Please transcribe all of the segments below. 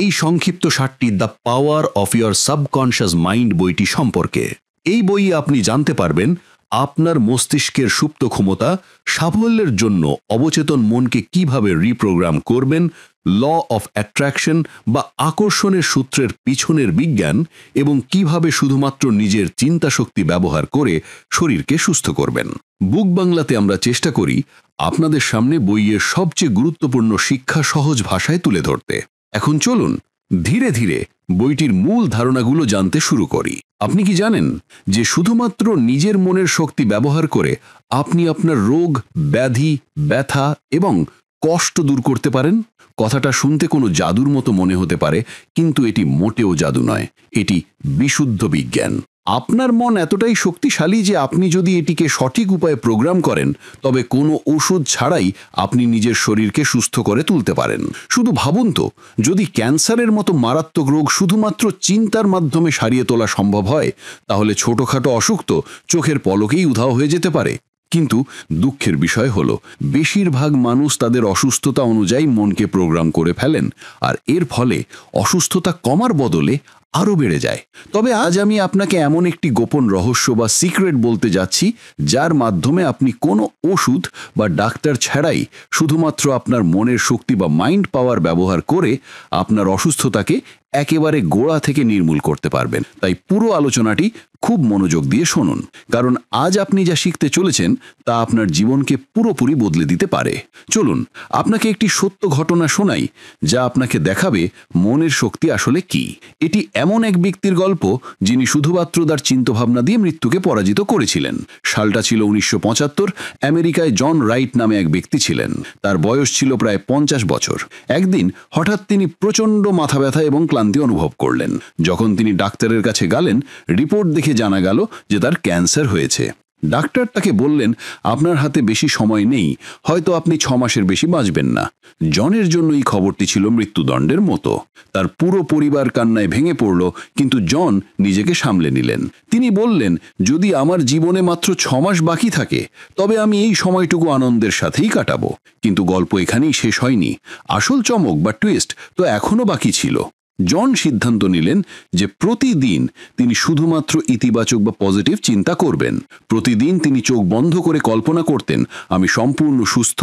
এই সংক্ষিপ্ত সারটি the power of your subconscious mind বইটি সম্পর্কে। এই বইয়ে আপনি জানতে পারবেন আপনার মস্তিষ্কের সুপ্ত ক্ষমতা, সাফল্যের জন্য অবচেতন মনকে কিভাবে রিপ্রোগ্রাম করবেন, ল অফ অ্যাট্রাকশন বা আকর্ষণের সূত্রের পিছনের বিজ্ঞান, এবং কিভাবে শুধুমাত্র নিজের চিন্তা শক্তি ব্যবহার করে শরীরকে সুস্থ করবেন। বুক বাংলাতে আমরা চেষ্টা করি আপনাদের সামনে বইয়ের সবচেয়ে গুরুত্বপূর্ণ শিক্ষা সহজ ভাষায় তুলে ধরতে। এখন চলুন ধীরে ধীরে বইটির মূল ধারণাগুলো জানতে শুরু করি। আপনি কি জানেন যে শুধুমাত্র নিজের মনের শক্তি ব্যবহার করে আপনি আপনার রোগ, ব্যাধি, ব্যথা এবং কষ্ট দূর করতে পারেন? কথাটা শুনতে কোনো জাদুর মতো মনে হতে পারে, কিন্তু এটি মোটেও জাদু নয়, এটি বিশুদ্ধ বিজ্ঞান। আপনার মন এতটাই শক্তিশালী যে আপনি যদি এটিকে সঠিক উপায়ে প্রোগ্রাম করেন, তবে কোনো ওষুধ ছাড়াই আপনি নিজের শরীরকে সুস্থ করে তুলতে পারেন। শুধু ভাবুন তো, যদি ক্যান্সারের মতো মারাত্মক রোগ শুধুমাত্র চিন্তার মাধ্যমে সারিয়ে তোলা সম্ভব হয়, তাহলে ছোটখাটো অসুখ তো চোখের পলকেই উধাও হয়ে যেতে পারে। কিন্তু দুঃখের বিষয় হলো, বেশিরভাগ মানুষ তাদের অসুস্থতা অনুযায়ী মনকে প্রোগ্রাম করে ফেলেন, আর এর ফলে অসুস্থতা কমার বদলে আরও বেড়ে যায়। তবে আজ আমি আপনাকে এমন একটি গোপন রহস্য বা সিক্রেট বলতে যাচ্ছি, যার মাধ্যমে আপনি কোনো ওষুধ বা ডাক্তার ছাড়াই শুধুমাত্র আপনার মনের শক্তি বা মাইন্ড পাওয়ার ব্যবহার করে আপনার অসুস্থতাকে একেবারে গোড়া থেকে নির্মূল করতে পারবেন। তাই পুরো আলোচনাটি খুব মনোযোগ দিয়ে শুনুন, কারণ আজ আপনি যা শিখতে চলেছেন তা আপনার জীবনকে পুরোপুরি বদলে দিতে পারে। চলুন আপনাকে একটি সত্য ঘটনা শোনাই, যা আপনাকে দেখাবে মনের শক্তি আসলে কি। এটি এমন এক ব্যক্তির গল্প, যিনি শুধুমাত্র তার চিন্তাভাবনা দিয়ে মৃত্যুকে পরাজিত করেছিলেন। সালটা ছিল 1975। আমেরিকায় জন রাইট নামে এক ব্যক্তি ছিলেন। তার বয়স ছিল প্রায় 50 বছর। একদিন হঠাৎ তিনি প্রচণ্ড মাথা ব্যথা এবং ক্লান্তি অনুভব করলেন। যখন তিনি ডাক্তারের কাছে গেলেন, রিপোর্ট দেখে জানা গেল যে তার ক্যান্সার হয়েছে। ডাক্তার তাকে বললেন, আপনার হাতে বেশি সময় নেই, হয়তো আপনি 6 মাসের বেশি বাঁচবেন না। জনের জন্য এই খবরটি ছিল মৃত্যুদণ্ডের মতো। তার পুরো পরিবার কান্নায় ভেঙে পড়ল, কিন্তু জন নিজেকে সামলে নিলেন। তিনি বললেন, যদি আমার জীবনে মাত্র 6 মাস বাকি থাকে, তবে আমি এই সময়টুকু আনন্দের সাথেই কাটাবো। কিন্তু গল্প এখানেই শেষ হয়নি। আসল চমক বা টুইস্ট তো এখনো বাকি ছিল। জন সিদ্ধান্ত নিলেন যে প্রতিদিন তিনি শুধুমাত্র ইতিবাচক বা পজিটিভ চিন্তা করবেন। প্রতিদিন তিনি চোখ বন্ধ করে কল্পনা করতেন, আমি সম্পূর্ণ সুস্থ,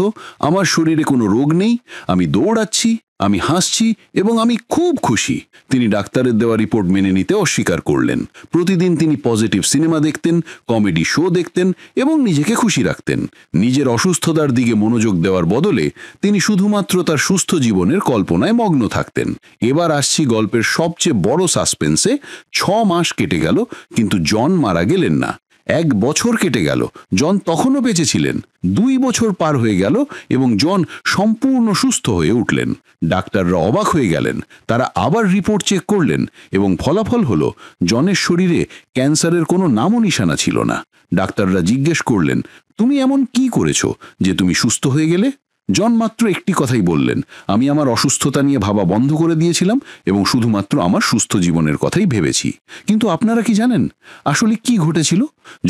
আমার শরীরে কোনো রোগ নেই, আমি দৌড়াচ্ছি, আমি হাসছি এবং আমি খুব খুশি। তিনি ডাক্তারের দেওয়া রিপোর্ট মেনে নিতে অস্বীকার করলেন। প্রতিদিন তিনি পজিটিভ সিনেমা দেখতেন, কমেডি শো দেখতেন এবং নিজেকে খুশি রাখতেন। নিজের অসুস্থতার দিকে মনোযোগ দেওয়ার বদলে তিনি শুধুমাত্র তার সুস্থ জীবনের কল্পনায় মগ্ন থাকতেন। এবার আসছি গল্পের সবচেয়ে বড় সাসপেন্সে। 6 মাস কেটে গেল, কিন্তু জন মারা গেলেন না। 1 বছর কেটে গেল, জন তখনও বেঁচে ছিলেন। 2 বছর পার হয়ে গেল এবং জন সম্পূর্ণ সুস্থ হয়ে উঠলেন। ডাক্তাররা অবাক হয়ে গেলেন। তারা আবার রিপোর্ট চেক করলেন এবং ফলাফল হলো, জনের শরীরে ক্যান্সারের কোনো নামও নিশানা ছিল না। ডাক্তাররা জিজ্ঞেস করলেন, তুমি এমন কি করেছো যে তুমি সুস্থ হয়ে গেলে? জন মাত্র একটি কথাই বললেন, আমি আমার অসুস্থতা নিয়ে ভাবা বন্ধ করে দিয়েছিলাম এবং শুধুমাত্র আমার সুস্থ জীবনের কথাই ভেবেছি। কিন্তু আপনারা কি জানেন আসলে কি ঘটেছিল?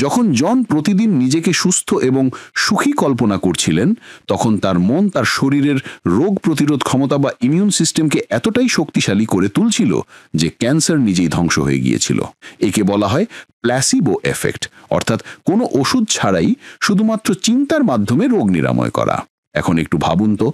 যখন জন প্রতিদিন নিজেকে সুস্থ এবং সুখী কল্পনা করছিলেন, তখন তার মন তার শরীরের রোগ প্রতিরোধ ক্ষমতা বা ইমিউন সিস্টেমকে এতটাই শক্তিশালী করে তুলছিল যে ক্যান্সার নিজেই ধ্বংস হয়ে গিয়েছিল। একে বলা হয় প্ল্যাসিবো এফেক্ট, অর্থাৎ কোনো ওষুধ ছাড়াই শুধুমাত্র চিন্তার মাধ্যমে রোগ নিরাময় করা। এখন একটু ভাবুন তো,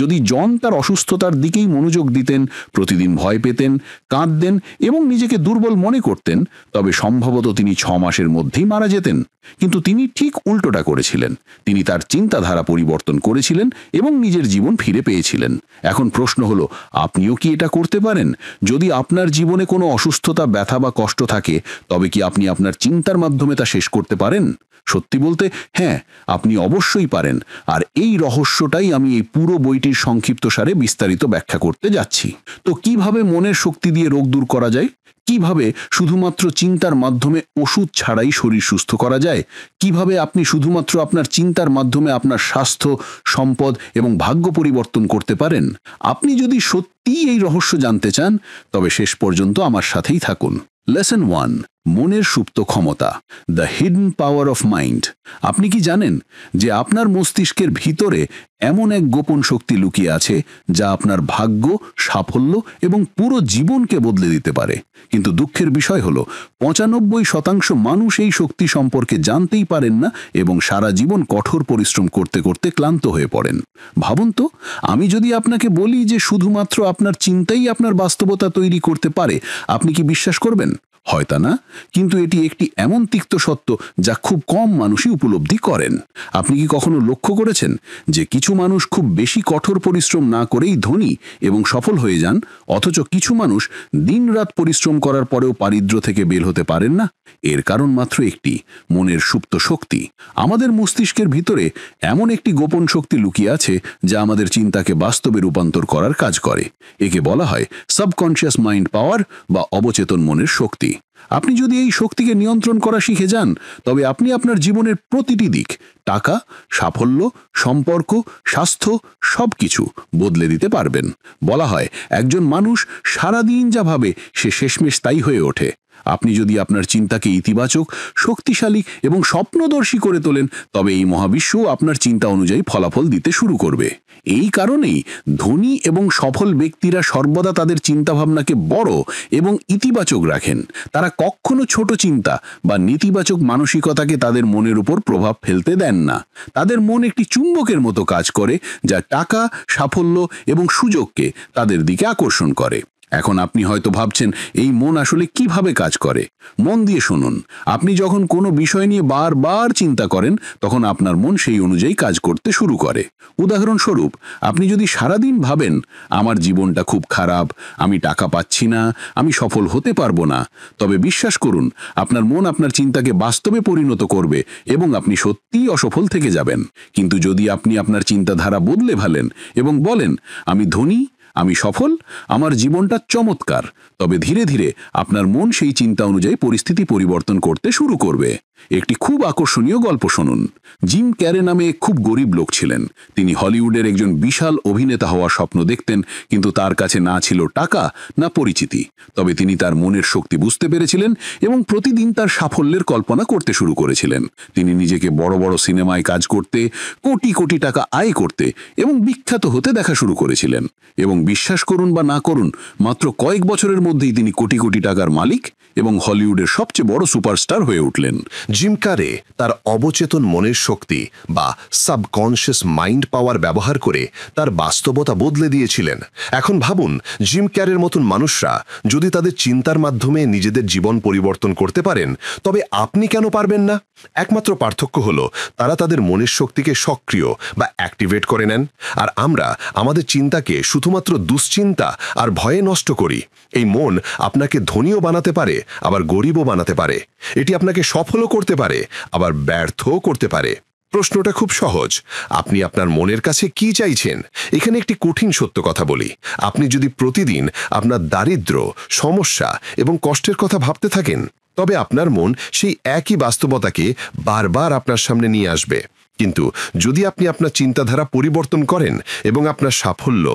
যদি জন তার অসুস্থতার দিকেই মনোযোগ দিতেন, প্রতিদিন ভয় পেতেন, কাঁদতেন এবং নিজেকে দুর্বল মনে করতেন, তবে সম্ভবত তিনি 6 মাসের মধ্যেই মারা যেতেন। কিন্তু তিনি ঠিক উল্টোটা করেছিলেন। তিনি তার চিন্তাধারা পরিবর্তন করেছিলেন এবং নিজের জীবন ফিরে পেয়েছিলেন। এখন প্রশ্ন হলো, আপনিও কি এটা করতে পারেন? যদি আপনার জীবনে কোনো অসুস্থতা, ব্যথা বা কষ্ট থাকে, তবে কি আপনি আপনার চিন্তার মাধ্যমে তা শেষ করতে পারেন? সত্যি বলতে হ্যাঁ, আপনি অবশ্যই পারেন। আর এই রহস্যটাই আমি এই পুরো বইটির সংক্ষিপ্ত সারে বিস্তারিত ব্যাখ্যা করতে যাচ্ছি। তো কিভাবে মনের শক্তি দিয়ে রোগ দূর করা যায়? কিভাবে শুধুমাত্র চিন্তার মাধ্যমে ওষুধ ছাড়াই শরীর সুস্থ করা যায়? কিভাবে আপনি শুধুমাত্র আপনার চিন্তার মাধ্যমে আপনার স্বাস্থ্য, সম্পদ এবং ভাগ্য পরিবর্তন করতে পারেন? আপনি যদি সত্যিই এই রহস্য জানতে চান, তবে শেষ পর্যন্ত আমার সাথেই থাকুন। লেসন 1, মনের সুপ্ত ক্ষমতা, the hidden power of mind. আপনি কি জানেন যে আপনার মস্তিষ্কের ভিতরে এমন এক গোপন শক্তি লুকিয়ে আছে যা আপনার ভাগ্য, সাফল্য এবং পুরো জীবনকে বদলে দিতে পারে? কিন্তু দুঃখের বিষয় হলো 95% মানুষ এই শক্তি সম্পর্কে জানতেই পারেন না এবং সারা জীবন কঠোর পরিশ্রম করতে করতে ক্লান্ত হয়ে পড়েন। ভাবুন তো, আমি যদি আপনাকে বলি যে শুধুমাত্র আপনার চিন্তাই আপনার বাস্তবতা তৈরি করতে পারে, আপনি কি বিশ্বাস করবেন? হয়তো না, কিন্তু এটি একটি এমন তিক্ত সত্য যা খুব কম মানুষই উপলব্ধি করেন। আপনি কি কখনো লক্ষ্য করেছেন যে কিছু মানুষ খুব বেশি কঠোর পরিশ্রম না করেই ধনী এবং সফল হয়ে যান, অথচ কিছু মানুষ দিনরাত পরিশ্রম করার পরেও দারিদ্র্য থেকে বের হতে পারেন না? এর কারণ মাত্র একটি: মনের সুপ্ত শক্তি। আমাদের মস্তিষ্কের ভিতরে এমন একটি গোপন শক্তি লুকিয়ে আছে যা আমাদের চিন্তাকে বাস্তবে রূপান্তর করার কাজ করে। একে বলা হয় সাবকনশিয়াস মাইন্ড পাওয়ার বা অবচেতন মনের শক্তি। আপনি যদি এই শক্তিকে নিয়ন্ত্রণ করা শিখে যান, তবে আপনি আপনার জীবনের প্রতিটি দিক, টাকা, সাফল্য, সম্পর্ক, স্বাস্থ্য সবকিছু বদলে দিতে পারবেন। বলা হয় একজন মানুষ সারাদিন যা ভাবে সে শেষমেশ তাই হয়ে ওঠে। আপনি যদি আপনার চিন্তাকে ইতিবাচক, শক্তিশালী এবং স্বপ্নদর্শী করে তোলেন, তবে এই মহাবিশ্ব আপনার চিন্তা অনুযায়ী ফলাফল দিতে শুরু করবে। এই কারণেই ধনী এবং সফল ব্যক্তিরা সর্বদা তাদের চিন্তাভাবনাকে বড় এবং ইতিবাচক রাখেন। তারা কখনো ছোট চিন্তা বা নেতিবাচক মানসিকতাকে তাদের মনের উপর প্রভাব ফেলতে দেন না। তাদের মন একটি চুম্বকের মতো কাজ করে, যা টাকা, সাফল্য এবং সুযোগকে তাদের দিকে আকর্ষণ করে। এখন আপনি হয়তো ভাবছেন, এই মন আসলে কিভাবে কাজ করে? মন দিয়ে শুনুন। আপনি যখন কোনো বিষয় নিয়ে বারবার চিন্তা করেন, তখন আপনার মন সেই অনুযায়ী কাজ করতে শুরু করে। উদাহরণস্বরূপ, আপনি যদি সারাদিন ভাবেন, আমার জীবনটা খুব খারাপ, আমি টাকা পাচ্ছি না, আমি সফল হতে পারবো না, তবে বিশ্বাস করুন, আপনার মন আপনার চিন্তাকে বাস্তবে পরিণত করবে এবং আপনি সত্যিই অসফল থেকে যাবেন। কিন্তু যদি আপনি আপনার চিন্তাধারা বদলে ফেলেন এবং বলেন, আমি ধনী, আমি সফল, আমার জীবনটা চমৎকার, তবে ধীরে ধীরে আপনার মন সেই চিন্তা অনুযায়ী পরিস্থিতি পরিবর্তন করতে শুরু করবে। একটি খুব আকর্ষণীয় গল্প শুনুন। জিম ক্যারে নামে এক খুব গরিব লোক ছিলেন। তিনি হলিউডের একজন বিশাল অভিনেতা হওয়ার স্বপ্ন দেখতেন, কিন্তু তার কাছে না ছিল টাকা, না পরিচিতি। তবে তিনি তার মনের শক্তি বুঝতে পেরেছিলেন এবং প্রতিদিন তার সাফল্যের কল্পনা করতে শুরু করেছিলেন। তিনি নিজেকে বড় বড় সিনেমায় কাজ করতে, কোটি কোটি টাকা আয় করতে এবং বিখ্যাত হতে দেখা শুরু করেছিলেন। এবং বিশ্বাস করুন বা না করুন, মাত্র কয়েক বছরের মধ্যেই তিনি কোটি কোটি টাকার মালিক এবং হলিউডের সবচেয়ে বড় সুপারস্টার হয়ে উঠলেন। জিম ক্যারে তার অবচেতন মনের শক্তি বা সাবকনশিয়াস মাইন্ড পাওয়ার ব্যবহার করে তার বাস্তবতা বদলে দিয়েছিলেন। এখন ভাবুন, জিম ক্যারের মতন মানুষরা যদি তাদের চিন্তার মাধ্যমে নিজেদের জীবন পরিবর্তন করতে পারেন, তবে আপনি কেন পারবেন না? একমাত্র পার্থক্য হলো তারা তাদের মনের শক্তিকে সক্রিয় বা অ্যাক্টিভেট করে নেন, আর আমরা আমাদের চিন্তাকে শুধুমাত্র দুশ্চিন্তা আর ভয়ে নষ্ট করি। এই মন আপনাকে ধনীও বানাতে পারে, আবার গরিবও বানাতে পারে। এটি আপনাকে সফলও করতে পারে, আবার ব্যর্থও করতে পারে। প্রশ্নটা খুব সহজ, আপনি আপনার মনের কাছে কি চাইছেন? এখানে একটি কঠিন সত্য কথা বলি, আপনি যদি প্রতিদিন আপনার দারিদ্র্য, সমস্যা এবং কষ্টের কথা ভাবতে থাকেন, তবে আপনার মন সেই একই বাস্তবতাকে বারবার আপনার সামনে নিয়ে আসবে। কিন্তু যদি আপনি আপনার চিন্তাধারা পরিবর্তন করেন এবং আপনার সাফল্য,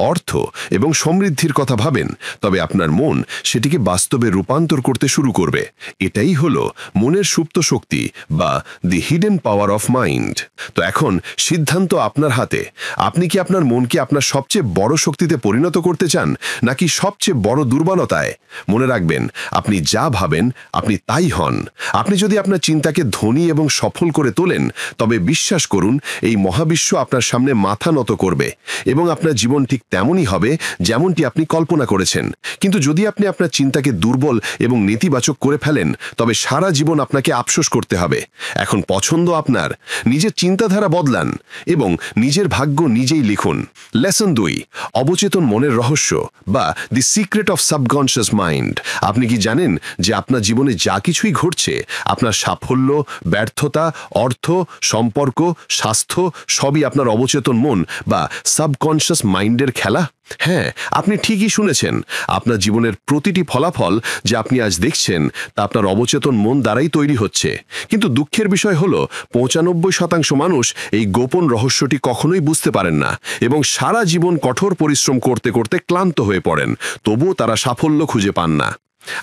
অর্থ এবং সমৃদ্ধির কথা ভাবেন, তবে আপনার মন সেটিকে বাস্তবে রূপান্তর করতে শুরু করবে। এটাই হলো মনের সুপ্ত শক্তি বা দি হিডেন পাওয়ার অফ মাইন্ড। তো এখন সিদ্ধান্ত আপনার হাতে। আপনি কি আপনার মনকে আপনার সবচেয়ে বড় শক্তিতে পরিণত করতে চান, নাকি সবচেয়ে বড় দুর্বলতায়? মনে রাখবেন, আপনি যা ভাবেন আপনি তাই হন। আপনি যদি আপনার চিন্তাকে ধনী এবং সফল করে তোলেন, তবে বিশ্বাস করুন, এই মহাবিশ্ব আপনার সামনে মাথা নত করবে এবং আপনার জীবন ঠিক তেমনই হবে যেমনটি আপনি কল্পনা করেছেন। কিন্তু যদি আপনি আপনার চিন্তাকে দুর্বল এবং নেতিবাচক করে ফেলেন, তবে সারা জীবন আপনাকে আফসোস করতে হবে। এখন পছন্দ আপনার। নিজের চিন্তাধারা বদলান এবং নিজের ভাগ্য নিজেই লিখুন। লেসন 2, অবচেতন মনের রহস্য বা দি সিক্রেট অফ সাবকনশিয়াস মাইন্ড। আপনি কি জানেন যে আপনার জীবনে যা কিছুই ঘটছে, আপনার সাফল্য, ব্যর্থতা, অর্থ, সম্পর্ক, স্বাস্থ্য সবই আপনার অবচেতন মন বা সাবকনশিয়াস মাইন্ডের খেলা? হ্যাঁ, আপনি ঠিকই শুনেছেন। আপনার জীবনের প্রতিটি ফলাফল যা আপনি আজ দেখছেন, তা আপনার অবচেতন মন দ্বারাই তৈরি হচ্ছে। কিন্তু দুঃখের বিষয় হলো 95% মানুষ এই গোপন রহস্যটি কখনোই বুঝতে পারেন না এবং সারা জীবন কঠোর পরিশ্রম করতে করতে ক্লান্ত হয়ে পড়েন, তবুও তারা সাফল্য খুঁজে পান না।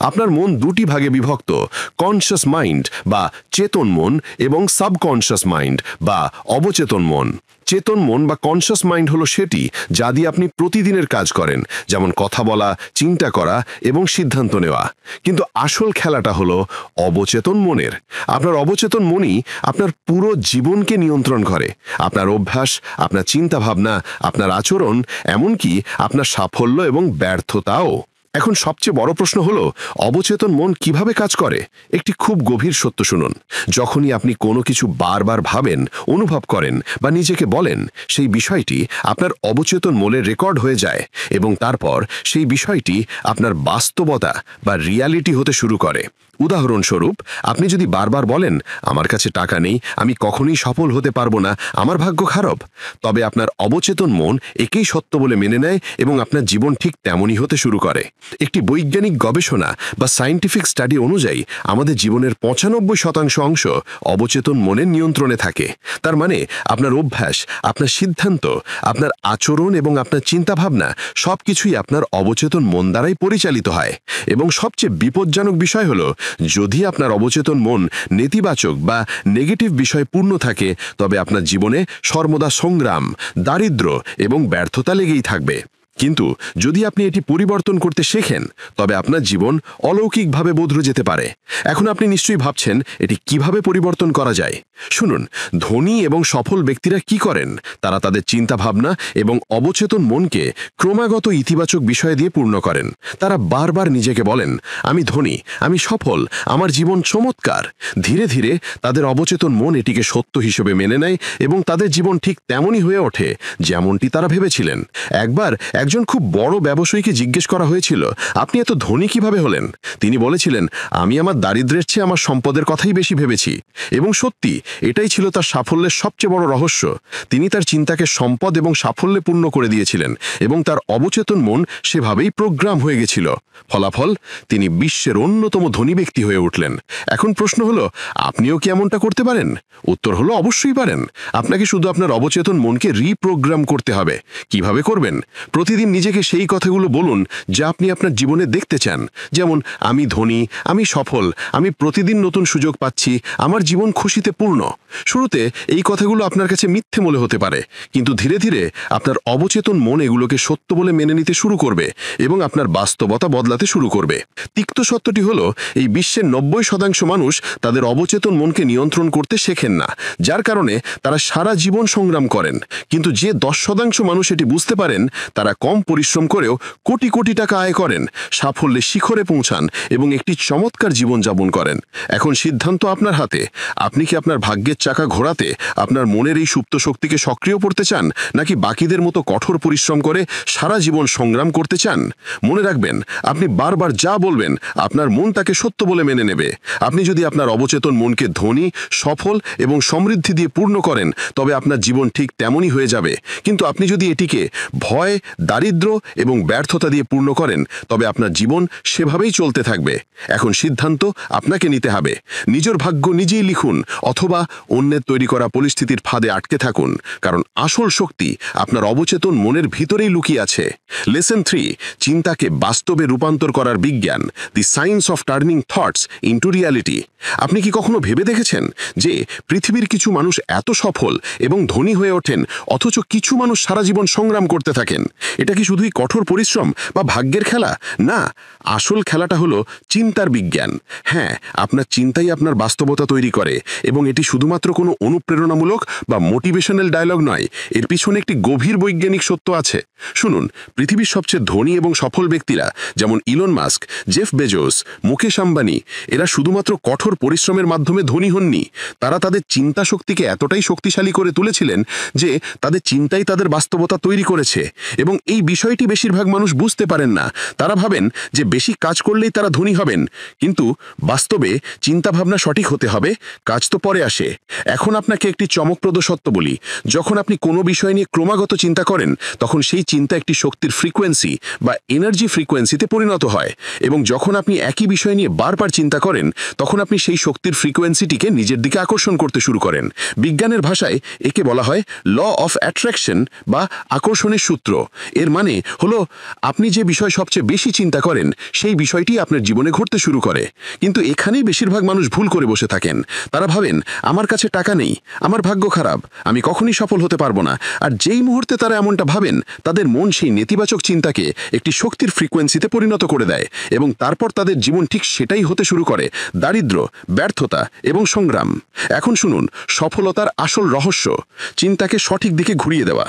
আপনার মন দুটি ভাগে বিভক্ত, কনশাস মাইন্ড বা চেতন মন এবং সাবকনশাস মাইন্ড বা অবচেতন মন। চেতন মন বা কনশাস মাইন্ড হলো সেটি যা দিয়ে আপনি প্রতিদিনের কাজ করেন, যেমন কথা বলা, চিন্তা করা এবং সিদ্ধান্ত নেওয়া। কিন্তু আসল খেলাটা হলো অবচেতন মনের। আপনার অবচেতন মনই আপনার পুরো জীবনকে নিয়ন্ত্রণ করে, আপনার অভ্যাস, আপনার চিন্তাভাবনা, আপনার আচরণ, এমনকি আপনার সাফল্য এবং ব্যর্থতাও। এখন সবচেয়ে বড় প্রশ্ন হলো, অবচেতন মন কিভাবে কাজ করে? একটি খুব গভীর সত্য শুনুন। যখনই আপনি কোনো কিছু বারবার ভাবেন, অনুভব করেন বা নিজেকে বলেন, সেই বিষয়টি আপনার অবচেতন মনে রেকর্ড হয়ে যায় এবং তারপর সেই বিষয়টি আপনার বাস্তবতা বা রিয়ালিটি হতে শুরু করে। উদাহরণস্বরূপ, আপনি যদি বারবার বলেন, আমার কাছে টাকা নেই, আমি কখনোই সফল হতে পারবো না, আমার ভাগ্য খারাপ, তবে আপনার অবচেতন মন একেই সত্য বলে মেনে নেয় এবং আপনার জীবন ঠিক তেমনই হতে শুরু করে। একটি বৈজ্ঞানিক গবেষণা বা সায়েন্টিফিক স্টাডি অনুযায়ী আমাদের জীবনের 95% অংশ অবচেতন মনের নিয়ন্ত্রণে থাকে। তার মানে আপনার অভ্যাস, আপনার সিদ্ধান্ত, আপনার আচরণ এবং আপনার চিন্তাভাবনা সবকিছুই আপনার অবচেতন মন দ্বারাই পরিচালিত হয়। এবং সবচেয়ে বিপজ্জনক বিষয় হলো, যদি আপনার অবচেতন মন নেতিবাচক বা নেগেটিভ বিষয় পূর্ণ থাকে, তবে আপনার জীবনে সর্বদা সংগ্রাম, দারিদ্র্য এবং ব্যর্থতা লেগেই থাকবে। কিন্তু যদি আপনি এটি পরিবর্তন করতে শেখেন, তবে আপনার জীবন অলৌকিকভাবে বদলে যেতে পারে। এখন আপনি নিশ্চয়ই ভাবছেন, এটি কিভাবে পরিবর্তন করা যায়? শুনুন, ধনী এবং সফল ব্যক্তিরা কি করেন? তারা তাদের চিন্তাভাবনা এবং অবচেতন মনকে ক্রমাগত ইতিবাচক বিষয় দিয়ে পূর্ণ করেন। তারা বারবার নিজেকে বলেন, আমি ধনী, আমি সফল, আমার জীবন চমৎকার। ধীরে ধীরে তাদের অবচেতন মন এটিকে সত্য হিসেবে মেনে নেয় এবং তাদের জীবন ঠিক তেমনই হয়ে ওঠে যেমনটি তারা ভেবেছিলেন। একবার একজন খুব বড় ব্যবসায়ীকে জিজ্ঞেস করা হয়েছিল, আপনি এত ধনী কিভাবে হলেন? তিনি বলেছিলেন, আমি আমার দারিদ্র্যের চেয়ে আমার সম্পদের কথাই বেশি ভেবেছি। এবং সত্যি, এটাই ছিল তার সাফল্যের সবচেয়ে বড় রহস্য। তিনি তার চিন্তাকে সম্পদ এবং সাফল্যে পূর্ণ করে দিয়েছিলেন এবং তার অবচেতন মন সেভাবেই প্রোগ্রাম হয়ে গেছিল। ফলাফল, তিনি বিশ্বের অন্যতম ধনী ব্যক্তি হয়ে উঠলেন। এখন প্রশ্ন হলো, আপনিও কি এমনটা করতে পারেন? উত্তর হলো, অবশ্যই পারেন। আপনাকে শুধু আপনার অবচেতন মনকে রিপ্রোগ্রাম করতে হবে। কিভাবে করবেন? প্রতিদিন নিজেকে সেই কথাগুলো বলুন যা আপনি আপনার জীবনে দেখতে চান। যেমন, আমি ধনী, আমি সফল, আমি প্রতিদিন নতুন সুযোগ পাচ্ছি, আমার জীবন খুশিতে পূর্ণ। শুরুতে এই কথাগুলো আপনার কাছে মিথ্যে মনে হতে পারে, কিন্তু ধীরে ধীরে আপনার অবচেতন মন এগুলোকে সত্য বলে মেনে নিতে শুরু করবে এবং আপনার বাস্তবতা বদলাতে শুরু করবে। তিক্ত সত্যটি হলো, এই বিশ্বের 90% মানুষ তাদের অবচেতন মনকে নিয়ন্ত্রণ করতে শেখেন না, যার কারণে তারা সারা জীবন সংগ্রাম করেন। কিন্তু যে 10% মানুষ এটি বুঝতে পারেন, তারা কম পরিশ্রম করেও কোটি কোটি টাকা আয় করেন, সাফল্যের শিখরে পৌঁছান এবং একটি চমৎকার জীবনযাপন করেন। এখন সিদ্ধান্ত আপনার হাতে। আপনি কি আপনার ভাগ্যের চাকা ঘোরাতে আপনার মনের এই সুপ্ত শক্তিকে সক্রিয় করতে চান, নাকি বাকিদের মতো কঠোর পরিশ্রম করে সারা জীবন সংগ্রাম করতে চান? মনে রাখবেন, আপনি বারবার যা বলবেন, আপনার মন তাকে সত্য বলে মেনে নেবে। আপনি যদি আপনার অবচেতন মনকে ধনী, সফল এবং সমৃদ্ধি দিয়ে পূর্ণ করেন, তবে আপনার জীবন ঠিক তেমনই হয়ে যাবে। কিন্তু আপনি যদি এটিকে ভয়, দারিদ্র্য এবং ব্যর্থতা দিয়ে পূর্ণ করেন, তবে আপনার জীবন সেভাবেই চলতে থাকবে। এখন সিদ্ধান্ত আপনাকে নিতে হবে। নিজের ভাগ্য নিজেই লিখুন, অথবা অন্যের তৈরি করা পরিস্থিতির ফাঁদে আটকে থাকুন, কারণ আসল শক্তি আপনার অবচেতন মনের ভিতরেই লুকিয়ে আছে। লেসন 3, চিন্তাকে বাস্তবে রূপান্তর করার বিজ্ঞান, দি science of turning thoughts into reality. আপনি কি কখনো ভেবে দেখেছেন যে পৃথিবীর কিছু মানুষ এত সফল এবং ধনী হয়ে ওঠেন, অথচ কিছু মানুষ সারা জীবন সংগ্রাম করতে থাকেন? এটা কি শুধুই কঠোর পরিশ্রম বা ভাগ্যের খেলা? না, আসল খেলাটা হলো চিন্তার বিজ্ঞান। হ্যাঁ, আপনার চিন্তাই আপনার বাস্তবতা তৈরি করে এবং এটি শুধুমাত্র কোনো অনুপ্রেরণামূলক বা মোটিভেশনাল ডায়লগ নয়, এর পিছনে একটি গভীর বৈজ্ঞানিক সত্য আছে। শুনুন, পৃথিবীর সবচেয়ে ধনী এবং সফল ব্যক্তিরা, যেমন Elon Musk, Jeff Bezos, Mukesh Ambani, এরা শুধুমাত্র কঠোর পরিশ্রমের মাধ্যমে ধনী হননি। তারা তাদের চিন্তা শক্তিকে এতটাই শক্তিশালী করে তুলেছিলেন যে তাদের চিন্তাই তাদের বাস্তবতা তৈরি করেছে। এবং এই বিষয়টি বেশিরভাগ মানুষ বুঝতে পারেন না। তারা ভাবেন যে বেশি কাজ করলেই তারা ধনী হবেন, কিন্তু বাস্তবে চিন্তাভাবনা সঠিক হতে হবে, কাজ তো পরে আসে। এখন আপনাকে একটি চমকপ্রদ সত্য বলি, যখন আপনি কোনো বিষয় নিয়ে ক্রমাগত চিন্তা করেন, তখন সেই চিন্তা একটি শক্তির ফ্রিকোয়েন্সি বা এনার্জি ফ্রিকোয়েন্সিতে পরিণত হয়। এবং যখন আপনি একই বিষয় নিয়ে বারবার চিন্তা করেন, তখন আপনি সেই শক্তির ফ্রিকোয়েন্সিটিকে নিজের দিকে আকর্ষণ করতে শুরু করেন। বিজ্ঞানের ভাষায় একে বলা হয় ল অফ অ্যাট্রাকশন বা আকর্ষণের সূত্র। এর মানে হলো আপনি যে বিষয় সবচেয়ে বেশি চিন্তা করেন সেই বিষয়টি আপনার জীবনে ঘটতে শুরু করে। কিন্তু এখানেই বেশিরভাগ মানুষ ভুল করে বসে থাকেন। তারা ভাবেন আমার কাছে টাকা নেই, আমার ভাগ্য খারাপ, আমি কখনই সফল হতে পারবো না। আর যেই মুহূর্তে তারা এমনটা ভাবেন, তাদের মন সেই নেতিবাচক চিন্তাকে একটি শক্তির ফ্রিকোয়েন্সিতে পরিণত করে দেয় এবং তারপর তাদের জীবন ঠিক সেটাই হতে শুরু করে, দারিদ্র, ব্যর্থতা এবং সংগ্রাম। এখন শুনুন সফলতার আসল রহস্য, চিন্তাকে সঠিক দিকে ঘুরিয়ে দেওয়া।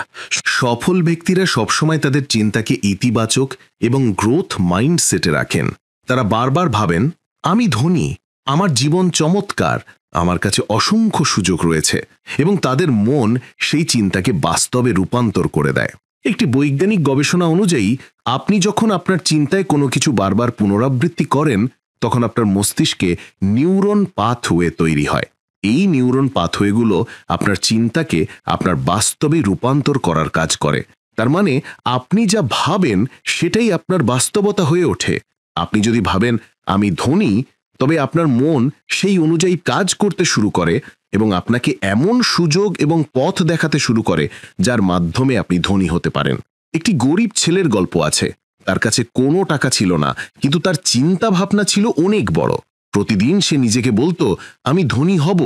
সফল ব্যক্তিরা সবসময় তাদের চিন্তাকে ইতিবাচক এবং গ্রোথ মাইন্ডসেটে রাখেন। তারা বারবার ভাবেন আমি ধনী, আমার জীবন চমৎকার, আমার কাছে অসংখ্য সুযোগ রয়েছে, এবং তাদের মন সেই চিন্তাকে বাস্তবে রূপান্তর করে দেয়। একটি বৈজ্ঞানিক গবেষণা অনুযায়ী আপনি যখন আপনার চিন্তায় কোনো কিছু বারবার পুনরাবৃত্তি করেন, তখন আপনার মস্তিষ্কে নিউরন পাথওয়ে তৈরি হয়। এই নিউরন পাথওয়েগুলো আপনার চিন্তাকে আপনার বাস্তবে রূপান্তর করার কাজ করে। তার মানে আপনি যা ভাবেন সেটাই আপনার বাস্তবতা হয়ে ওঠে। আপনি যদি ভাবেন আমি ধনী, তবে আপনার মন সেই অনুযায়ী কাজ করতে শুরু করে এবং আপনাকে এমন সুযোগ এবং পথ দেখাতে শুরু করে যার মাধ্যমে আপনি ধনী হতে পারেন। একটি গরিব ছেলের গল্প আছে। তার কাছে কোনো টাকা ছিল না, কিন্তু তার চিন্তা ভাবনা ছিল অনেক বড়। প্রতিদিন সে নিজেকে বলতো আমি ধনী হব।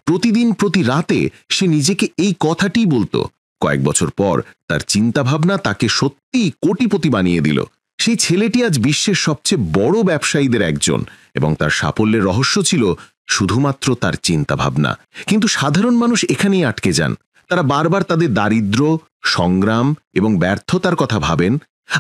প্রতিদিন প্রতি রাতে সে নিজেকে এই কথাটি বলতো। কয়েক বছর পর তার চিন্তাভাবনা তাকে সত্যিই কোটিপতি বানিয়ে দিল। সেই ছেলেটি আজ বিশ্বের সবচেয়ে বড় ব্যবসায়ীদের একজন, এবং তার সাফল্যের রহস্য ছিল শুধুমাত্র তার চিন্তাভাবনা। কিন্তু সাধারণ মানুষ এখানেই আটকে যান। তারা বারবার তাদের দারিদ্র, সংগ্রাম এবং ব্যর্থতার কথা ভাবেন,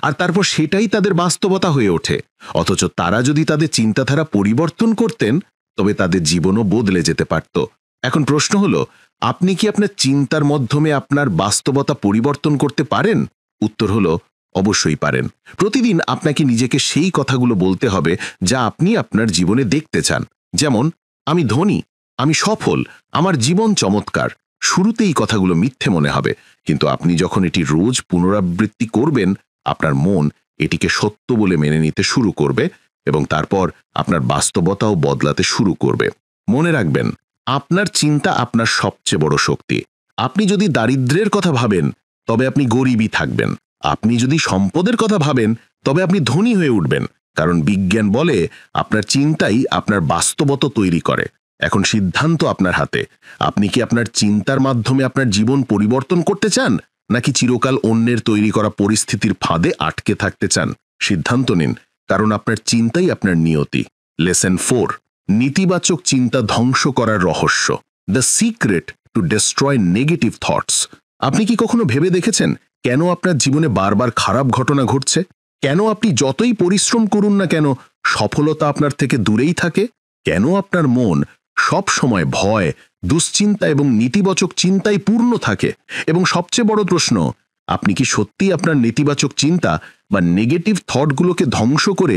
আর তারপর সেটাই তাদের বাস্তবতা হয়ে ওঠে। অথচ তারা যদি তাদের চিন্তাধারা পরিবর্তন করতেন, তবে তাদের জীবনও বদলে যেতে পারত। এখন প্রশ্ন হলো, আপনি কি আপনার চিন্তার মাধ্যমে আপনার বাস্তবতা পরিবর্তন করতে পারেন? উত্তর হলো অবশ্যই পারেন। প্রতিদিন আপনাকে নিজেকে সেই কথাগুলো বলতে হবে যা আপনি আপনার জীবনে দেখতে চান। যেমন আমি ধনী, আমি সফল, আমার জীবন চমৎকার। শুরুতে এই কথাগুলো মিথ্যে মনে হবে, কিন্তু আপনি যখন এটি রোজ পুনরাবৃত্তি করবেন, আপনার মন এটিকে সত্য বলে মেনে নিতে শুরু করবে এবং তারপর আপনার বাস্তবতাও বদলাতে শুরু করবে। মনে রাখবেন, আপনার চিন্তা আপনার সবচেয়ে বড় শক্তি। আপনি যদি দারিদ্র্যের কথা ভাবেন, তবে আপনি গরিবই থাকবেন। আপনি যদি সম্পদের কথা ভাবেন, তবে আপনি ধনী হয়ে উঠবেন। কারণ বিজ্ঞান বলে আপনার চিন্তাই আপনার বাস্তবতা তৈরি করে। এখন সিদ্ধান্ত আপনার হাতে। আপনি কি আপনার চিন্তার মাধ্যমে আপনার জীবন পরিবর্তন করতে চান, নাকি চিরকাল অন্যের তৈরি করা পরিস্থিতির ফাঁদে আটকে থাকতে চান? সিদ্ধান্ত নিন, কারণ আপনার চিন্তাই আপনার নিয়তি। লেসন 4, নেতিবাচক চিন্তা ধ্বংস করার রহস্য, the secret to destroy negative thoughts. আপনি কি কখনো ভেবে দেখেছেন কেন আপনার জীবনে বারবার খারাপ ঘটনা ঘটছে? কেন আপনি যতই পরিশ্রম করুন না কেন সফলতা আপনার থেকে দূরেই থাকে? কেন আপনার মন সব সময় ভয়, দুশ্চিন্তা এবং নেতিবাচক চিন্তায় পূর্ণ থাকে? এবং সবচেয়ে বড় প্রশ্ন, আপনি কি সত্যিই আপনার নেতিবাচক চিন্তা বা নেগেটিভ থটগুলোকে ধ্বংস করে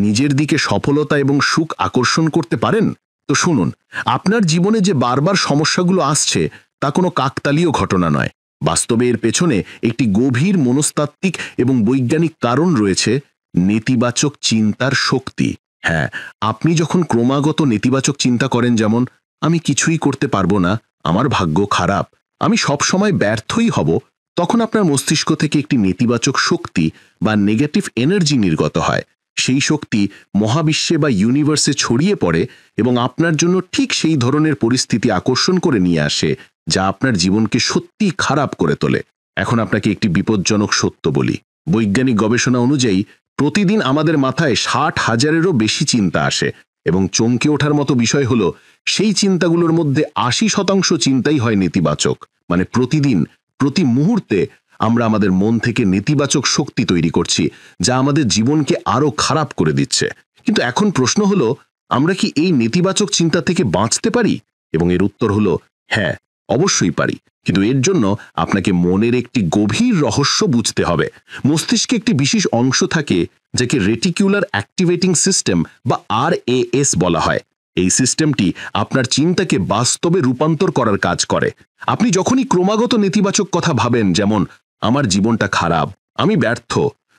নিজের দিকে সফলতা এবং সুখ আকর্ষণ করতে পারেন? তো শুনুন, আপনার জীবনে যে বারবার সমস্যাগুলো আসছে তা কোনো কাকতালীয় ঘটনা নয়। বাস্তবে এর পেছনে একটি গভীর মনস্তাত্ত্বিক এবং বৈজ্ঞানিক কারণ রয়েছে, নেতিবাচক চিন্তার শক্তি। হ্যাঁ, আপনি যখন ক্রমাগত নেতিবাচক চিন্তা করেন, যেমন আমি কিছুই করতে পারবো না, আমার ভাগ্য খারাপ, আমি সব সময় ব্যর্থই হব, তখন আপনার মস্তিষ্ক থেকে একটি নেতিবাচক শক্তি বা নেগেটিভ এনার্জি নির্গত হয়। সেই শক্তি মহাবিশ্বে বা ইউনিভার্সে ছড়িয়ে পড়ে এবং আপনার জন্য ঠিক সেই ধরনের পরিস্থিতি আকর্ষণ করে নিয়ে আসে যা আপনার জীবনকে সত্যি খারাপ করে তোলে। এখন আপনাকে একটি বিপজ্জনক সত্য বলি। বৈজ্ঞানিক গবেষণা অনুযায়ী প্রতিদিন আমাদের মাথায় 60,000-এরও বেশি চিন্তা আসে, এবং চমকে ওঠার মতো বিষয় হলো সেই চিন্তাগুলোর মধ্যে 80% চিন্তাই হয় নেতিবাচক। মানে প্রতিদিন, প্রতি মুহূর্তে আমরা আমাদের মন থেকে নেতিবাচক শক্তি তৈরি করছি, যা আমাদের জীবনকে আরো খারাপ করে দিচ্ছে। কিন্তু এখন প্রশ্ন হলো, আমরা কি এই নেতিবাচক চিন্তা থেকে বাঁচতে পারি? এবং এর উত্তর হলো হ্যাঁ, অবশ্যই পারি। কিন্তু এর জন্য আপনাকে মনের একটি গভীর রহস্য বুঝতে হবে। মস্তিষ্কে একটি বিশেষ অংশ থাকে যাকে রেটিকুলার অ্যাক্টিভেটিং সিস্টেম বা RAS বলা হয়। এই সিস্টেমটি আপনার চিন্তাকে বাস্তবে রূপান্তর করার কাজ করে। আপনি যখনই ক্রমাগত নেতিবাচক কথা ভাবেন, যেমন আমার জীবনটা খারাপ, আমি ব্যর্থ,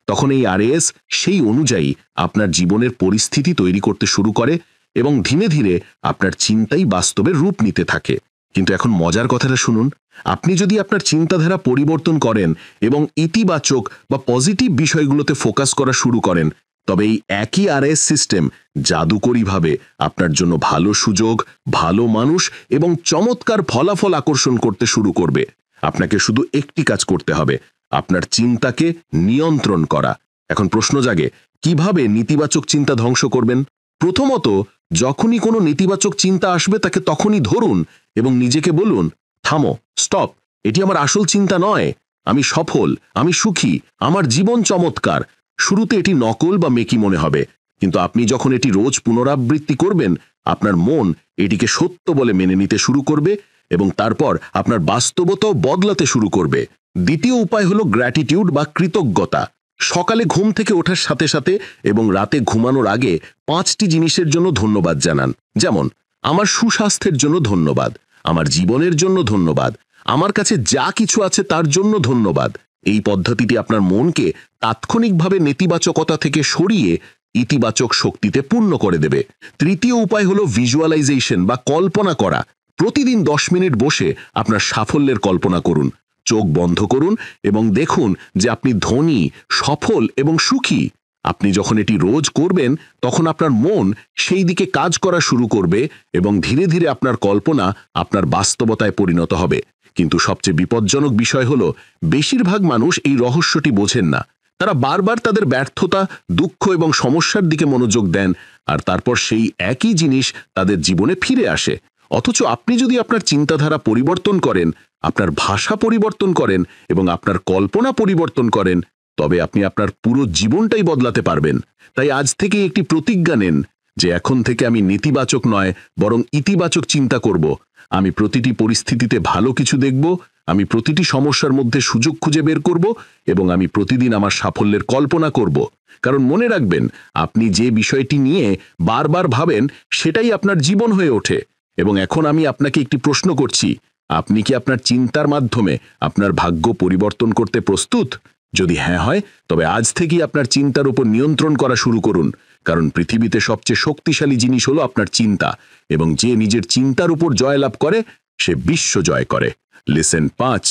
তখন এই RAS সেই অনুযায়ী আপনার জীবনের পরিস্থিতি তৈরি করতে শুরু করে এবং ধীরে ধীরে আপনার চিন্তাই বাস্তবে রূপ নিতে থাকে। কিন্তু এখন মজার কথাটা শুনুন, আপনি যদি আপনার চিন্তাধারা পরিবর্তন করেন এবং ইতিবাচক বা পজিটিভ বিষয়গুলোতে ফোকাস করা শুরু করেন, তবে এই একই আরএস সিস্টেম জাদুকরীভাবে আপনার জন্য ভালো সুযোগ, ভালো মানুষ এবং চমৎকার ফলাফল আকর্ষণ করতে শুরু করবে। আপনাকে শুধু একটি কাজ করতে হবে, আপনার চিন্তাকে নিয়ন্ত্রণ করা। এখন প্রশ্ন জাগে, কিভাবে নেতিবাচক চিন্তা ধ্বংস করবেন? প্রথমত, যখনই কোনো নেতিবাচক চিন্তা আসবে তাকে তখনই ধরুন এবং নিজেকে বলুন, থামো, স্টপ, এটি আমার আসল চিন্তা নয়। আমি সফল, আমি সুখী, আমার জীবন চমৎকার। শুরুতে এটি নকল বা মেকি মনে হবে, কিন্তু আপনি যখন এটি রোজ পুনরাবৃত্তি করবেন, আপনার মন এটিকে সত্য বলে মেনে নিতে শুরু করবে এবং তারপর আপনার বাস্তবতাও বদলাতে শুরু করবে। দ্বিতীয় উপায় হলো গ্র্যাটিটিউড বা কৃতজ্ঞতা। সকালে ঘুম থেকে ওঠার সাথে সাথে এবং রাতে ঘুমানোর আগে 5টি জিনিসের জন্য ধন্যবাদ জানান। যেমন, আমার সুস্বাস্থ্যের জন্য ধন্যবাদ, আমার জীবনের জন্য ধন্যবাদ, আমার কাছে যা কিছু আছে তার জন্য ধন্যবাদ। এই পদ্ধতিটি আপনার মনকে তাৎক্ষণিকভাবে নেতিবাচকতা থেকে সরিয়ে ইতিবাচক শক্তিতে পূর্ণ করে দেবে। তৃতীয় উপায় হলো ভিজুয়ালাইজেশন বা কল্পনা করা। প্রতিদিন 10 মিনিট বসে আপনার সাফল্যের কল্পনা করুন। চোখ বন্ধ করুন এবং দেখুন যে আপনি ধনী, সফল এবং সুখী। আপনি যখন এটি রোজ করবেন, তখন আপনার মন সেই দিকে কাজ করা শুরু করবে এবং ধীরে ধীরে আপনার কল্পনা আপনার বাস্তবতায় পরিণত হবে। কিন্তু সবচেয়ে বিপজ্জনক বিষয় হলো, বেশিরভাগ মানুষ এই রহস্যটি বোঝেন না। তারা বারবার তাদের ব্যর্থতা, দুঃখ এবং সমস্যার দিকে মনোযোগ দেন, আর তারপর সেই একই জিনিস তাদের জীবনে ফিরে আসে। অথচ আপনি যদি আপনার চিন্তাধারা পরিবর্তন করেন, আপনার ভাষা পরিবর্তন করেন এবং আপনার কল্পনা পরিবর্তন করেন, তবে আপনি আপনার পুরো জীবনটাই বদলাতে পারবেন। তাই আজ থেকে একটি প্রতিজ্ঞা নেন যে এখন থেকে আমি নেতিবাচক নয়, বরং ইতিবাচক চিন্তা করব। আমি প্রতিটি পরিস্থিতিতে ভালো কিছু দেখব, আমি প্রতিটি সমস্যার মধ্যে সুযোগ খুঁজে বের করব এবং আমি প্রতিদিন আমার সাফল্যের কল্পনা করব। কারণ মনে রাখবেন, আপনি যে বিষয়টি নিয়ে বারবার ভাবেন সেটাই আপনার জীবন হয়ে ওঠে। এবং এখন আমি আপনাকে একটি প্রশ্ন করছি, আপনি কি আপনার চিন্তার মাধ্যমে আপনার ভাগ্য পরিবর্তন করতে প্রস্তুত? যদি হ্যাঁ হয়, তবে আজ থেকেই আপনার চিন্তার উপর নিয়ন্ত্রণ করা শুরু করুন। কারণ পৃথিবীতে সবচেয়ে শক্তিশালী জিনিস হলো আপনার চিন্তা, এবং যে নিজের চিন্তার উপর জয়লাভ করে সে বিশ্ব জয় করে। লেসন 5,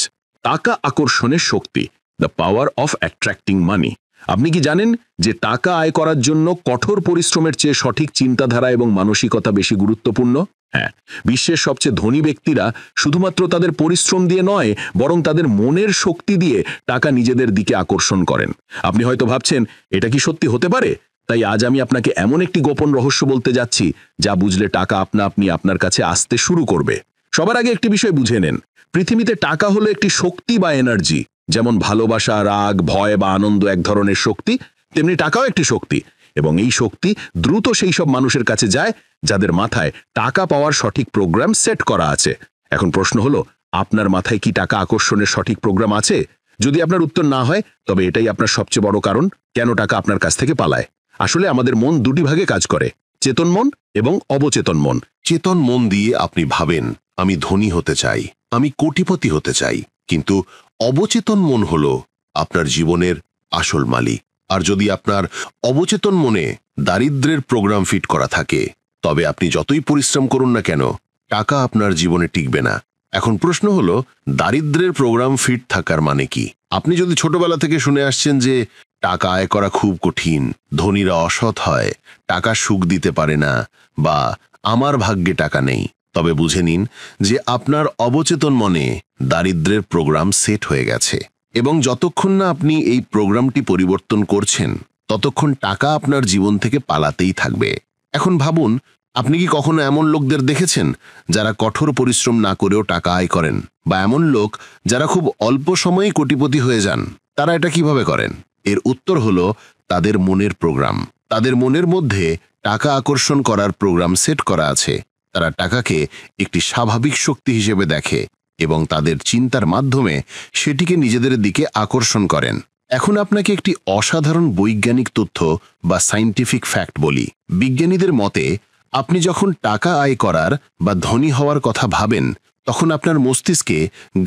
টাকা আকর্ষণের শক্তি, দ্য পাওয়ার অফ অ্যাট্রাক্টিং মানি। আপনি কি জানেন যে টাকা আয় করার জন্য কঠোর পরিশ্রমের চেয়ে সঠিক চিন্তাধারা এবং মানসিকতা বেশি গুরুত্বপূর্ণ? হ্যাঁ, বিশ্বের সবচেয়ে ধনী ব্যক্তিরা শুধুমাত্র তাদের পরিশ্রম দিয়ে নয়, বরং তাদের মনের শক্তি দিয়ে টাকা নিজেদের দিকে আকর্ষণ করেন। আপনি হয়তো ভাবছেন, এটা কি সত্যি হতে পারে? তাই আজ আমি আপনাকে এমন একটি গোপন রহস্য বলতে যাচ্ছি, যা বুঝলে টাকা আপনি আপনার কাছে আসতে শুরু করবে। সবার আগে একটি বিষয় বুঝে নেন, পৃথিবীতে টাকা হলো একটি শক্তি বা এনার্জি। যেমন ভালোবাসা, রাগ, ভয় বা আনন্দ এক ধরনের শক্তি, তেমনি টাকাও একটি শক্তি। এবং এই শক্তি দ্রুত সেই সব মানুষের কাছে যায় যাদের মাথায় টাকা পাওয়ার সঠিক প্রোগ্রাম সেট করা আছে। এখন প্রশ্ন হলো, আপনার মাথায় কি টাকা আকর্ষণের সঠিক প্রোগ্রাম আছে? যদি আপনার উত্তর না হয়, তবে এটাই আপনার সবচেয়ে বড় কারণ কেন টাকা আপনার কাছ থেকে পালায়। আসলে আমাদের মন দুটি ভাগে কাজ করে, চেতন মন এবং অবচেতন মন। চেতন মন দিয়ে আপনি ভাবেন, আমি ধনী হতে চাই, আমি কোটিপতি হতে চাই। কিন্তু অবচেতন মন হলো আপনার জীবনের আসল মালিক। আর যদি আপনার অবচেতন মনে দারিদ্র্যের প্রোগ্রাম ফিট করা থাকে, তবে আপনি যতই পরিশ্রম করুন না কেন, টাকা আপনার জীবনে টিকবে না। এখন প্রশ্ন হলো, দারিদ্র্যের প্রোগ্রাম ফিট থাকার মানে কি? আপনি যদি ছোটবেলা থেকে শুনে আসছেন যে টাকা আয় করা খুব কঠিন, ধনীরা অসৎ হয়, টাকা সুখ দিতে পারে না, বা আমার ভাগ্যে টাকা নেই, তবে বুঝে নিন যে আপনার অবচেতন মনে দারিদ্র্যের প্রোগ্রাম সেট হয়ে গেছে। এবং যতক্ষণ না আপনি এই প্রোগ্রামটি পরিবর্তন করছেন, ততক্ষণ টাকা আপনার জীবন থেকে পালাতেই থাকবে। এখন ভাবুন, আপনি কি কখনো এমন লোকদের দেখেছেন যারা কঠোর পরিশ্রম না করেও টাকা আয় করেন? বা এমন লোক যারা খুব অল্প সময়েই কোটিপতি হয়ে যান? তারা এটা কিভাবে করেন? এর উত্তর হলো তাদের মনের প্রোগ্রাম। তাদের মনের মধ্যে টাকা আকর্ষণ করার প্রোগ্রাম সেট করা আছে। তারা টাকাকে একটি স্বাভাবিক শক্তি হিসেবে দেখে এবং তাদের চিন্তার মাধ্যমে সেটিকে নিজেদের দিকে আকর্ষণ করেন। এখন আপনাকে একটি অসাধারণ বৈজ্ঞানিক তথ্য বা সায়েন্টিফিক ফ্যাক্ট বলি। বিজ্ঞানীদের মতে, আপনি যখন টাকা আয় করার বা ধনী হওয়ার কথা ভাবেন, তখন আপনার মস্তিষ্কে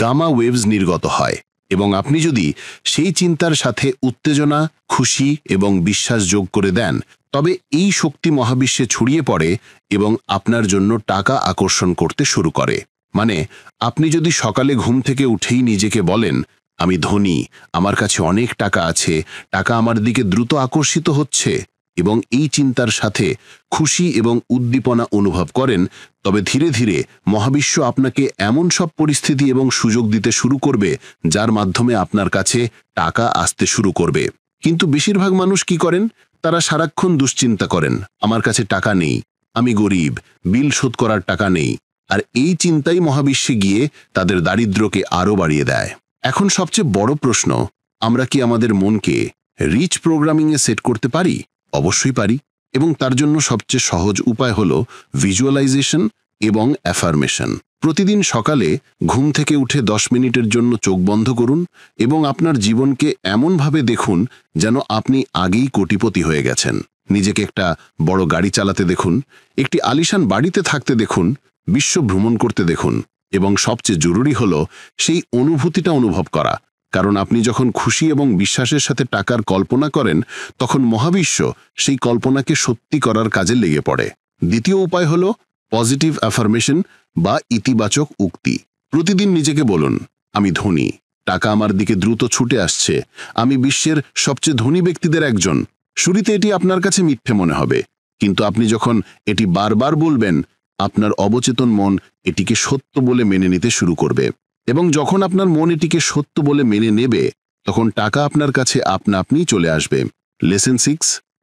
গামা ওয়েভস নির্গত হয়, এবং আপনি যদি সেই চিন্তার সাথে উত্তেজনা, খুশি এবং বিশ্বাস যোগ করে দেন, তবে এই শক্তি মহাবিশ্বে ছড়িয়ে পড়ে এবং আপনার জন্য টাকা আকর্ষণ করতে শুরু করে। মানে আপনি যদি সকালে ঘুম থেকে উঠেই নিজেকে বলেন, আমি ধনী, আমার কাছে অনেক টাকা আছে, টাকা আমার দিকে দ্রুত আকর্ষিত হচ্ছে, এবং এই চিন্তার সাথে খুশি এবং উদ্দীপনা অনুভব করেন, তবে ধীরে ধীরে মহাবিশ্ব আপনাকে এমন সব পরিস্থিতি এবং সুযোগ দিতে শুরু করবে যার মাধ্যমে আপনার কাছে টাকা আসতে শুরু করবে। কিন্তু বেশিরভাগ মানুষ কি করেন? তারা সারাক্ষণ দুশ্চিন্তা করেন, আমার কাছে টাকা নেই, আমি গরিব, বিল শোধ করার টাকা নেই। আর এই চিন্তাই মহাবিশ্বে গিয়ে তাদের দারিদ্র্যকে আরও বাড়িয়ে দেয়। এখন সবচেয়ে বড় প্রশ্ন, আমরা কি আমাদের মনকে রিচ প্রোগ্রামিংয়ে সেট করতে পারি? অবশ্যই পারি, এবং তার জন্য সবচেয়ে সহজ উপায় হল ভিজুয়ালাইজেশন এবং অ্যাফার্মেশন। প্রতিদিন সকালে ঘুম থেকে উঠে 10 মিনিটের জন্য চোখ বন্ধ করুন এবং আপনার জীবনকে এমনভাবে দেখুন যেন আপনি আগেই কোটিপতি হয়ে গেছেন। নিজেকে একটা বড় গাড়ি চালাতে দেখুন, একটি আলিশান বাড়িতে থাকতে দেখুন, বিশ্ব ভ্রমণ করতে দেখুন, এবং সবচেয়ে জরুরি হল সেই অনুভূতিটা অনুভব করা। কারণ আপনি যখন খুশি এবং বিশ্বাসের সাথে টাকার কল্পনা করেন, তখন মহাবিশ্ব সেই কল্পনাকে সত্যি করার কাজে লেগে পড়ে। দ্বিতীয় উপায় হল পজিটিভ অ্যাফার্মেশন বা ইতিবাচক উক্তি। প্রতিদিন নিজেকে বলুন, আমি ধনী, টাকা আমার দিকে দ্রুত ছুটে আসছে, আমি বিশ্বের সবচেয়ে ধনী ব্যক্তিদের একজন। শুরুতে এটি আপনার কাছে মিথ্যে মনে হবে, কিন্তু আপনি যখন এটি বারবার বলবেন, আপনার অবচেতন মন এটিকে সত্য বলে মেনে নিতে শুরু করবে, এবং যখন আপনার মন এটিকে সত্য বলে মেনে নেবে, তখন টাকা আপনার কাছে আপনা আপনিই চলে আসবে। লেসন 6,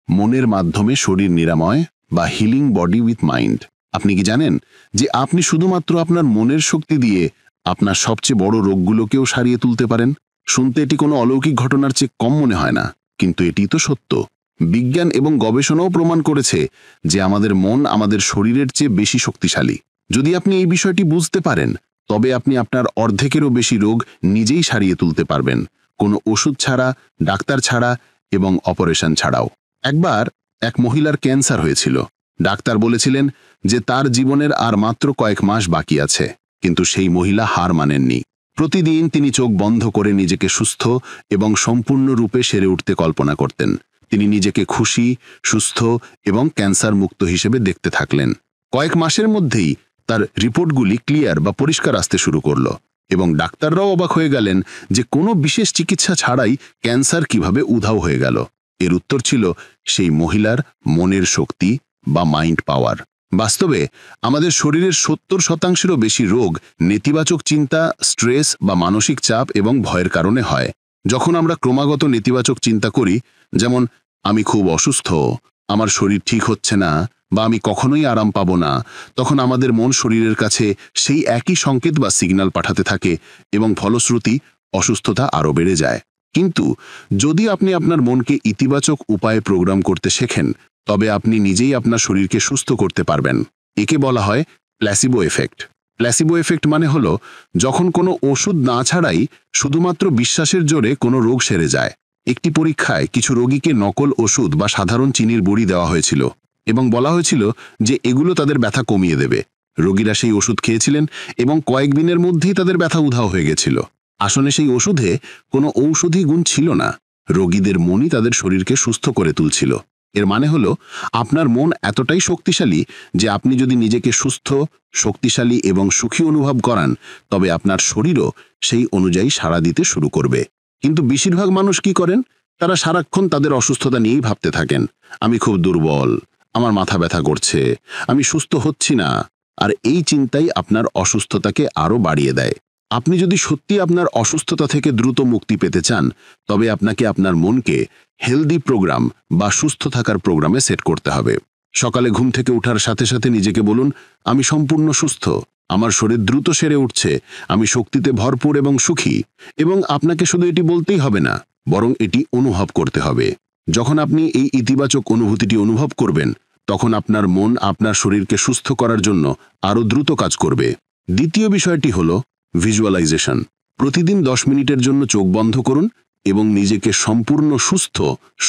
মনের মাধ্যমে শরীর নিরাময় বা হিলিং বডি উইথ মাইন্ড। আপনি কি জানেন যে আপনি শুধুমাত্র আপনার মনের শক্তি দিয়ে আপনার সবচেয়ে বড় রোগগুলোকেও সারিয়ে তুলতে পারেন? শুনতে এটি কোনো অলৌকিক ঘটনার চেয়ে কম মনে হয় না, কিন্তু এটি তো সত্য। বিজ্ঞান এবং গবেষণাও প্রমাণ করেছে যে আমাদের মন আমাদের শরীরের চেয়ে বেশি শক্তিশালী। যদি আপনি এই বিষয়টি বুঝতে পারেন, তবে আপনি আপনার অর্ধেকেরও বেশি রোগ নিজেই সারিয়ে তুলতে পারবেন, কোনো ওষুধ ছাড়া, ডাক্তার ছাড়া এবং অপারেশন ছাড়াও। একবার এক মহিলার ক্যান্সার হয়েছিল। ডাক্তার বলেছিলেন যে তার জীবনের আর মাত্র কয়েক মাস বাকি আছে, কিন্তু সেই মহিলা হার মানেননি। প্রতিদিন তিনি চোখ বন্ধ করে নিজেকে সুস্থ এবং সম্পূর্ণরূপে সেরে উঠতে কল্পনা করতেন। তিনি নিজেকে খুশি, সুস্থ এবং ক্যান্সার মুক্ত হিসেবে দেখতে থাকলেন। কয়েক মাসের মধ্যেই তার রিপোর্টগুলি ক্লিয়ার বা পরিষ্কার আসতে শুরু করল, এবং ডাক্তাররাও অবাক হয়ে গেলেন যে কোনো বিশেষ চিকিৎসা ছাড়াই ক্যান্সার কিভাবে উধাও হয়ে গেল। এর উত্তর ছিল সেই মহিলার মনের শক্তি বা মাইন্ড পাওয়ার। বাস্তবে আমাদের শরীরের 70%-এরও বেশি রোগ নেতিবাচক চিন্তা, স্ট্রেস বা মানসিক চাপ এবং ভয়ের কারণে হয়। যখন আমরা ক্রমাগত নেতিবাচক চিন্তা করি, যেমন আমি খুব অসুস্থ, আমার শরীর ঠিক হচ্ছে না, বা আমি কখনোই আরাম পাবো না, তখন আমাদের মন শরীরের কাছে সেই একই সংকেত বা সিগন্যাল পাঠাতে থাকে, এবং ফলশ্রুতি অসুস্থতা আরও বেড়ে যায়। কিন্তু যদি আপনি আপনার মনকে ইতিবাচক উপায়ে প্রোগ্রাম করতে শেখেন, তবে আপনি নিজেই আপনার শরীরকে সুস্থ করতে পারবেন। একে বলা হয় প্ল্যাসিবো এফেক্ট। প্ল্যাসিবো এফেক্ট মানে হলো যখন কোনো ওষুধ না ছাড়াই শুধুমাত্র বিশ্বাসের জোরে কোনো রোগ সেরে যায়। একটি পরীক্ষায় কিছু রোগীকে নকল ওষুধ বা সাধারণ চিনির বড়ি দেওয়া হয়েছিল, এবং বলা হয়েছিল যে এগুলো তাদের ব্যথা কমিয়ে দেবে। রোগীরা সেই ওষুধ খেয়েছিলেন এবং কয়েকদিনের মধ্যেই তাদের ব্যথা উধাও হয়ে গেছিল। আসলে সেই ওষুধে কোনো ঔষধি গুণ ছিল না, রোগীদের মনই তাদের শরীরকে সুস্থ করে তুলছিল। এর মানে হলো আপনার মন এতটাই শক্তিশালী যে আপনি যদি নিজেকে সুস্থ, শক্তিশালী এবং সুখী অনুভব করান, তবে আপনার শরীরও সেই অনুযায়ী সাড়া দিতে শুরু করবে। কিন্তু বেশিরভাগ মানুষ কি করেন? তারা সারাক্ষণ তাদের অসুস্থতা নিয়েই ভাবতে থাকেন। আমি খুব দুর্বল, আমার মাথা ব্যথা করছে, আমি সুস্থ হচ্ছি না। আর এই চিন্তাই আপনার অসুস্থতাকে আরও বাড়িয়ে দেয়। আপনি যদি সত্যি আপনার অসুস্থতা থেকে দ্রুত মুক্তি পেতে চান, তবে আপনাকে আপনার মনকে হেলদি প্রোগ্রাম বা সুস্থ থাকার প্রোগ্রামে সেট করতে হবে। সকালে ঘুম থেকে ওঠার সাথে সাথে নিজেকে বলুন, আমি সম্পূর্ণ সুস্থ, আমার শরীর দ্রুত সেরে উঠছে, আমি শক্তিতে ভরপুর এবং সুখী। এবং আপনাকে শুধু এটি বলতেই হবে না, বরং এটি অনুভব করতে হবে। যখন আপনি এই ইতিবাচক অনুভূতিটি অনুভব করবেন, তখন আপনার মন আপনার শরীরকে সুস্থ করার জন্য আরও দ্রুত কাজ করবে। দ্বিতীয় বিষয়টি হল ভিজুয়ালাইজেশন। প্রতিদিন 10 মিনিটের জন্য চোখ বন্ধ করুন এবং নিজেকে সম্পূর্ণ সুস্থ,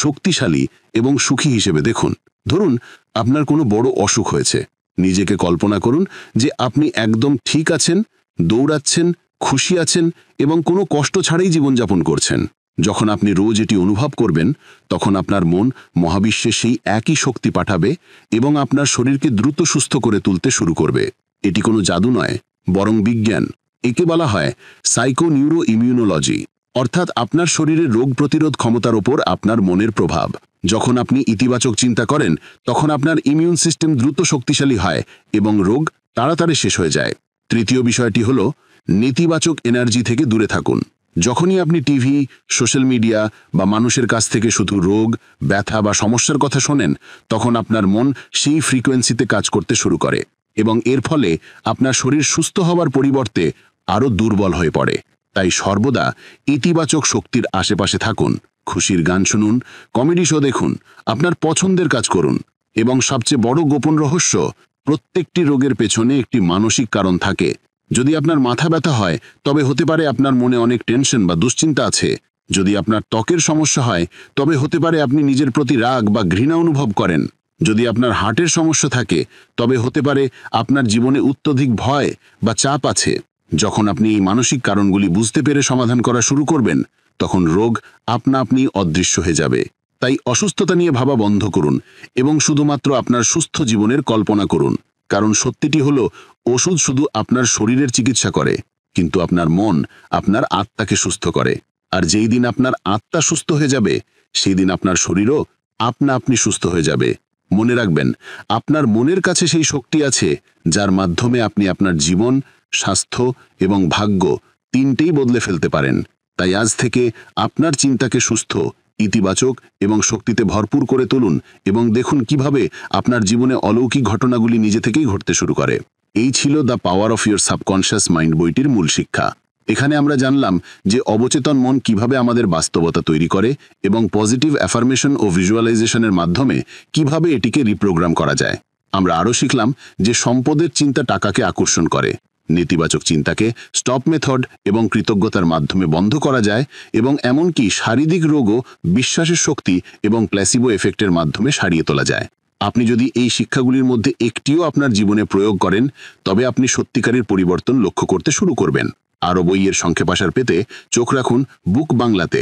শক্তিশালী এবং সুখী হিসেবে দেখুন। ধরুন আপনার কোনো বড় অসুখ হয়েছে। নিজেকে কল্পনা করুন যে আপনি একদম ঠিক আছেন, দৌড়াচ্ছেন, খুশি আছেন এবং কোনো কষ্ট ছাড়াই জীবনযাপন করছেন। যখন আপনি রোজ এটি অনুভব করবেন, তখন আপনার মন মহাবিশ্বে সেই একই শক্তি পাঠাবে এবং আপনার শরীরকে দ্রুত সুস্থ করে তুলতে শুরু করবে। এটি কোনো জাদু নয়, বরং বিজ্ঞান। একে বলা হয় সাইকোনিউরো ইমিউনোলজি, অর্থাৎ আপনার শরীরের রোগ প্রতিরোধ ক্ষমতার ওপর আপনার মনের প্রভাব। যখন আপনি ইতিবাচক চিন্তা করেন তখন আপনার ইমিউন সিস্টেম দ্রুত শক্তিশালী হয় এবং রোগ তাড়াতাড়ি শেষ হয়ে যায়। তৃতীয় বিষয়টি হল নেতিবাচক এনার্জি থেকে দূরে থাকুন। যখনই আপনি টিভি, সোশ্যাল মিডিয়া বা মানুষের কাছ থেকে শুধু রোগ, ব্যথা বা সমস্যার কথা শোনেন, তখন আপনার মন সেই ফ্রিকোয়েন্সিতে কাজ করতে শুরু করে এবং এর ফলে আপনার শরীর সুস্থ হওয়ার পরিবর্তে আরও দুর্বল হয়ে পড়ে। তাই সর্বদা ইতিবাচক শক্তির আশেপাশে থাকুন, খুশির গান শুনুন, কমেডি শো দেখুন, আপনার পছন্দের কাজ করুন এবং সবচেয়ে বড় গোপন রহস্য, প্রত্যেকটি রোগের পেছনে একটি মানসিক কারণ থাকে। যদি আপনার মাথা ব্যথা হয় তবে হতে পারে আপনার মনে অনেক টেনশন বা দুশ্চিন্তা আছে। যদি আপনার ত্বকের সমস্যা হয় তবে হতে পারে আপনি নিজের প্রতি রাগ বা ঘৃণা অনুভব করেন। যদি আপনার হার্টের সমস্যা থাকে তবে হতে পারে আপনার জীবনে অত্যধিক ভয় বা চাপ আছে। যখন আপনি এই মানসিক কারণগুলি বুঝতে পেরে সমাধান করা শুরু করবেন তখন রোগ আপনা আপনি অদৃশ্য হয়ে যাবে। তাই অসুস্থতা নিয়ে ভাবা বন্ধ করুন এবং শুধুমাত্র আপনার সুস্থ জীবনের কল্পনা করুন। কারণ সত্যিটি হলো, ওষুধ শুধু আপনার শরীরের চিকিৎসা করে, কিন্তু আপনার মন আপনার আত্মাকে সুস্থ করে। আর যেই দিন আপনার আত্মা সুস্থ হয়ে যাবে সেই দিন আপনার শরীরও আপনা আপনি সুস্থ হয়ে যাবে। মনে রাখবেন, আপনার মনের কাছে সেই শক্তি আছে যার মাধ্যমে আপনি আপনার জীবন, স্বাস্থ্য এবং ভাগ্য তিনটেই বদলে ফেলতে পারেন। তাই আজ থেকে আপনার চিন্তাকে সুস্থ, ইতিবাচক এবং শক্তিতে ভরপুর করে তুলুন এবং দেখুন কিভাবে আপনার জীবনে অলৌকিক ঘটনাগুলি নিজে থেকেই ঘটতে শুরু করে। এই ছিল the power of your subconscious mind বইটির মূল শিক্ষা। এখানে আমরা জানলাম যে অবচেতন মন কিভাবে আমাদের বাস্তবতা তৈরি করে এবং পজিটিভ অ্যাফার্মেশন ও ভিজুয়ালাইজেশনের মাধ্যমে কিভাবে এটিকে রিপ্রোগ্রাম করা যায়। আমরা আরও শিখলাম যে সম্পদের চিন্তা টাকাকে আকর্ষণ করে, নেতিবাচক চিন্তাকে স্টপ মেথড এবং কৃতজ্ঞতার মাধ্যমে বন্ধ করা যায় এবং এমনকি শারীরিক রোগও বিশ্বাসের শক্তি এবং প্ল্যাসিবো এফেক্টের মাধ্যমে সারিয়ে তোলা যায়। আপনি যদি এই শিক্ষাগুলির মধ্যে একটিও আপনার জীবনে প্রয়োগ করেন তবে আপনি সত্যিকারের পরিবর্তন লক্ষ্য করতে শুরু করবেন। আরও বইয়ের সংক্ষেপাসার পেতে চোখ রাখুন বুক বাংলাতে।